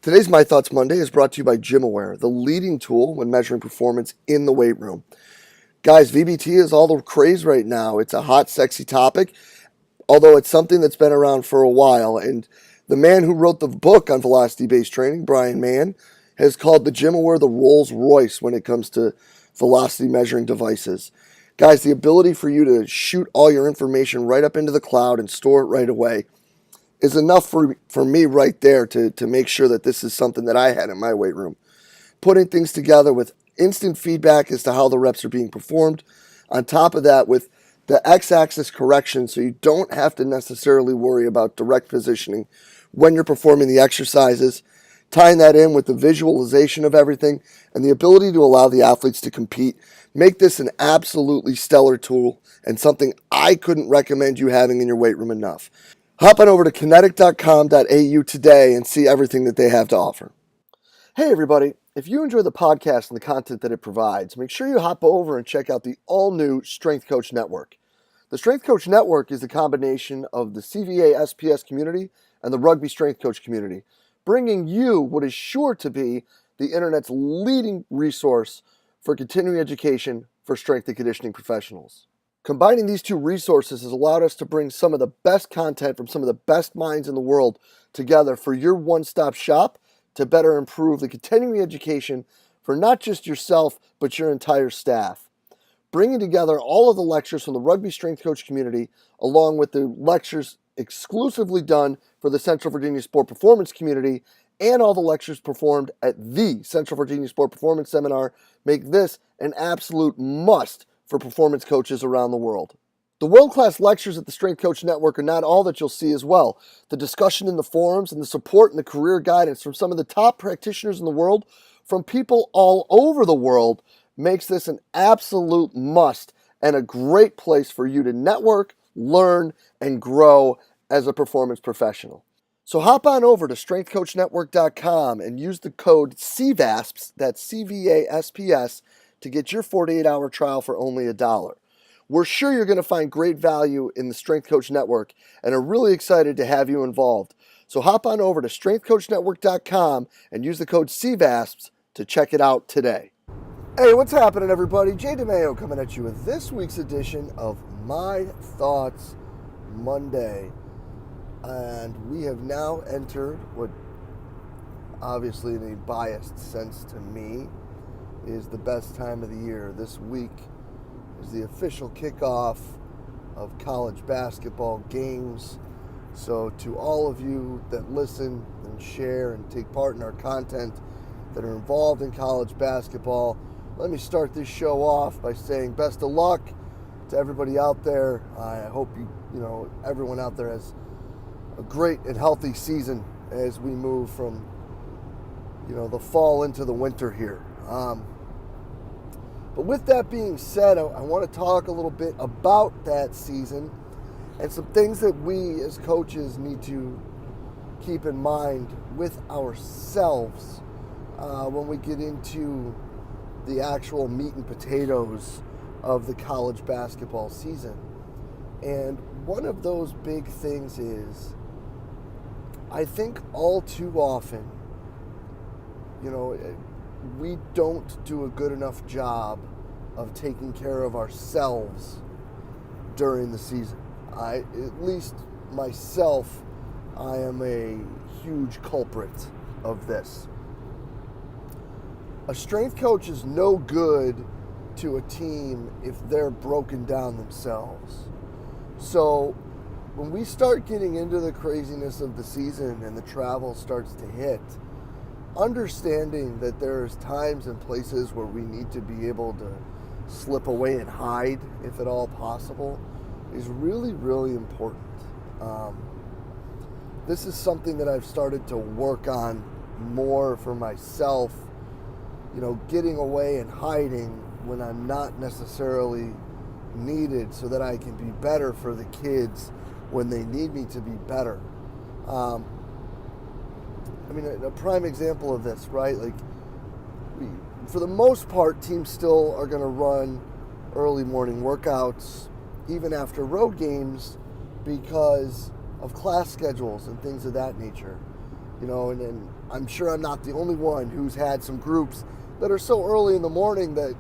Today's My Thoughts Monday is brought to you by GymAware, the leading tool when measuring performance in the weight room. Guys, VBT is all the craze right now. It's a hot, sexy topic, although it's something that's been around for a while. And the man who wrote the book on velocity-based training, Brian Mann, has called the GymAware the Rolls Royce when it comes to velocity measuring devices. Guys, the ability for you to shoot all your information right up into the cloud and store it right away is enough for me right there to make sure that this is something that I had in my weight room. Putting things together with instant feedback as to how the reps are being performed. On top of that, with the x-axis correction, so you don't have to necessarily worry about direct positioning when you're performing the exercises. Tying that in with the visualization of everything and the ability to allow the athletes to compete. Make this an absolutely stellar tool and something I couldn't recommend you having in your weight room enough. Hop on over to kinetic.com.au today and see everything that they have to offer. Hey everybody, if you enjoy the podcast and the content that it provides, make sure you hop over and check out the all-new Strength Coach Network. The Strength Coach Network is a combination of the CVA SPS community and the Rugby Strength Coach community, bringing you what is sure to be the internet's leading resource for continuing education for strength and conditioning professionals. Combining these two resources has allowed us to bring some of the best content from some of the best minds in the world together for your one-stop shop to better improve the continuing education for not just yourself, but your entire staff. Bringing together all of the lectures from the Rugby Strength Coach community, along with the lectures exclusively done for the Central Virginia Sport Performance community, and all the lectures performed at the Central Virginia Sport Performance Seminar, make this an absolute must for performance coaches around the world. The world-class lectures at the Strength Coach Network are not all that you'll see as well. The discussion in the forums and the support and the career guidance from some of the top practitioners in the world, from people all over the world, makes this an absolute must and a great place for you to network, learn, and grow as a performance professional. So hop on over to strengthcoachnetwork.com and use the code CVASPS, that's C-V-A-S-P-S, to get your 48-hour trial for only $1. We're sure you're going to find great value in the Strength Coach Network and are really excited to have you involved. So hop on over to strengthcoachnetwork.com and use the code CVASPS to check it out today. Hey, what's happening, everybody? DeMayo coming at you with this week's edition of My Thoughts Monday. And we have now entered what, obviously in a biased sense to me, is the best time of the year. This week is the official kickoff of college basketball games. So to all of you that listen and share and take part in our content that are involved in college basketball, let me start this show off by saying best of luck to everybody out there. I hope everyone out there has a great and healthy season as we move from the fall into the winter here. But with that being said, I want to talk a little bit about that season and some things that we as coaches need to keep in mind with ourselves when we get into the actual meat and potatoes of the college basketball season. And one of those big things is, I think all too often, we don't do a good enough job of taking care of ourselves during the season. At least myself, I am a huge culprit of this. A strength coach is no good to a team if they're broken down themselves. So when we start getting into the craziness of the season and the travel starts to hit, understanding that there's times and places where we need to be able to slip away and hide, if at all possible, is really, really important. This is something that I've started to work on more for myself, getting away and hiding when I'm not necessarily needed so that I can be better for the kids when they need me to be better. A prime example of this, right? For the most part, teams still are going to run early morning workouts, even after road games, because of class schedules and things of that nature. And I'm sure I'm not the only one who's had some groups that are so early in the morning that,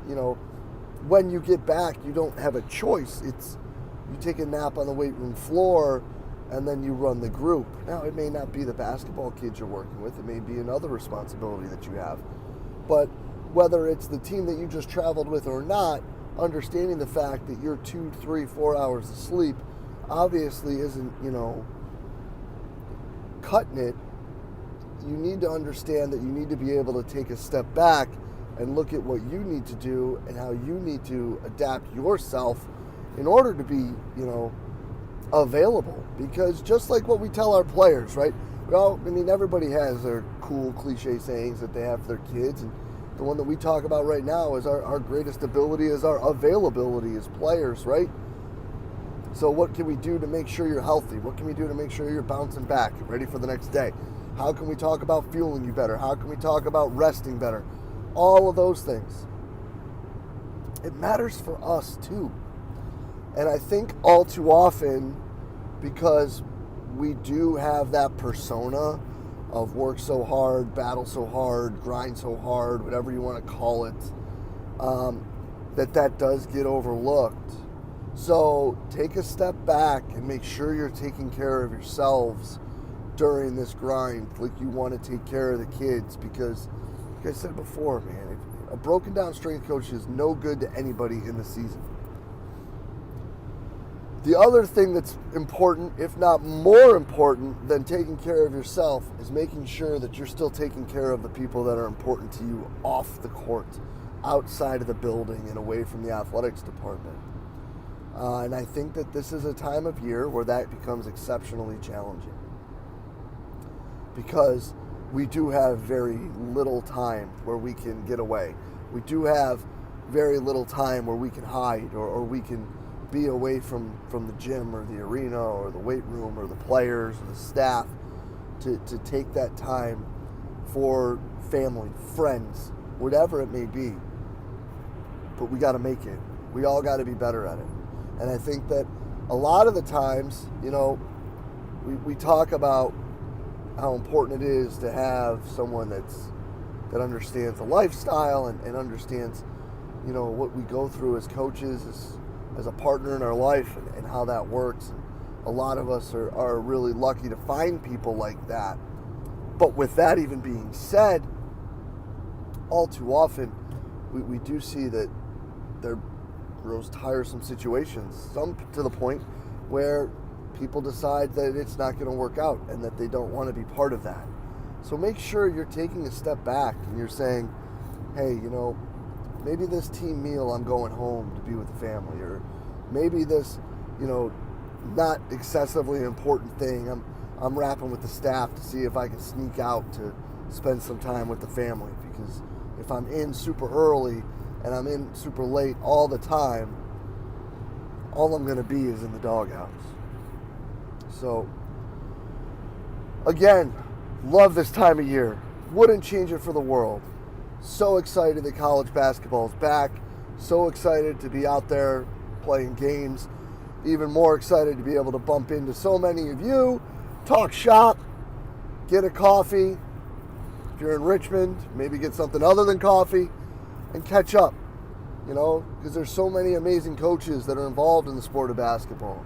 when you get back, you don't have a choice. It's you take a nap on the weight room floor and then you run the group. Now, it may not be the basketball kids you're working with. It may be another responsibility that you have. But whether it's the team that you just traveled with or not, understanding the fact that you're 2, 3, 4 hours of sleep obviously isn't, cutting it. You need to understand that you need to be able to take a step back and look at what you need to do and how you need to adapt yourself in order to be, available. Because just like what we tell our players, right? Well, everybody has their cool cliche sayings that they have for their kids, and the one that we talk about right now is our greatest ability is our availability as players, right? So what can we do to make sure you're healthy? What can we do to make sure you're bouncing back, ready for the next day? How can we talk about fueling you better? How can we talk about resting better? All of those things. It matters for us too. And I think all too often, because we do have that persona of work so hard, battle so hard, grind so hard, whatever you want to call it, that does get overlooked. So take a step back and make sure you're taking care of yourselves during this grind like you want to take care of the kids, because like I said before, man, a broken down strength coach is no good to anybody in the season. The other thing that's important, if not more important than taking care of yourself, is making sure that you're still taking care of the people that are important to you off the court, outside of the building and away from the athletics department. And I think that this is a time of year where that becomes exceptionally challenging, because we do have very little time where we can get away. We do have very little time where we can hide or we can be away from the gym or the arena or the weight room or the players or the staff to take that time for family, friends, whatever it may be. But we got to make it. We all got to be better at it. And I think that a lot of the times, we talk about how important it is to have someone that understands the lifestyle and understands, what we go through as coaches, as a partner in our life and how that works. And a lot of us are really lucky to find people like that. But with that even being said, all too often we do see that there grows tiresome situations, some to the point where people decide that it's not going to work out and that they don't want to be part of that. So make sure you're taking a step back and you're saying, hey, maybe this team meal I'm going home to be with the family, or maybe this, not excessively important thing I'm rapping with the staff to see if I can sneak out to spend some time with the family, because if I'm in super early and I'm in super late all the time, all I'm going to be is in the doghouse. So, again, love this time of year. Wouldn't change it for the world. So excited that college basketball is back. So excited to be out there playing games. Even more excited to be able to bump into so many of you, talk shop, get a coffee. If you're in Richmond, maybe get something other than coffee and catch up, because there's so many amazing coaches that are involved in the sport of basketball.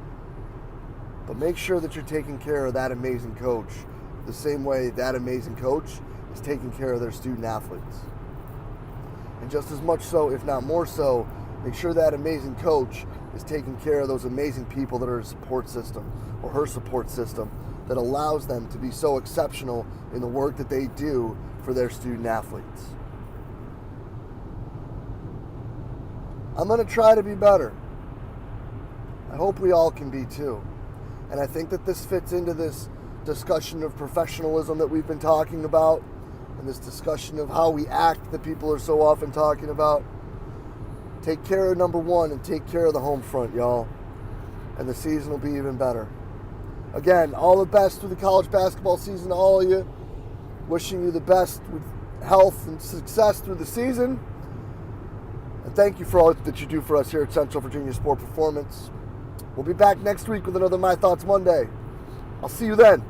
But make sure that you're taking care of that amazing coach the same way that amazing coach is taking care of their student athletes. And just as much so, if not more so, make sure that amazing coach is taking care of those amazing people that are his support system or her support system that allows them to be so exceptional in the work that they do for their student athletes. I'm going to try to be better. I hope we all can be too. And I think that this fits into this discussion of professionalism that we've been talking about, and this discussion of how we act that people are so often talking about. Take care of number one and take care of the home front, y'all. And the season will be even better. Again, all the best through the college basketball season to all of you. Wishing you the best with health and success through the season. And thank you for all that you do for us here at Central Virginia Sport Performance. We'll be back next week with another My Thoughts Monday. I'll see you then.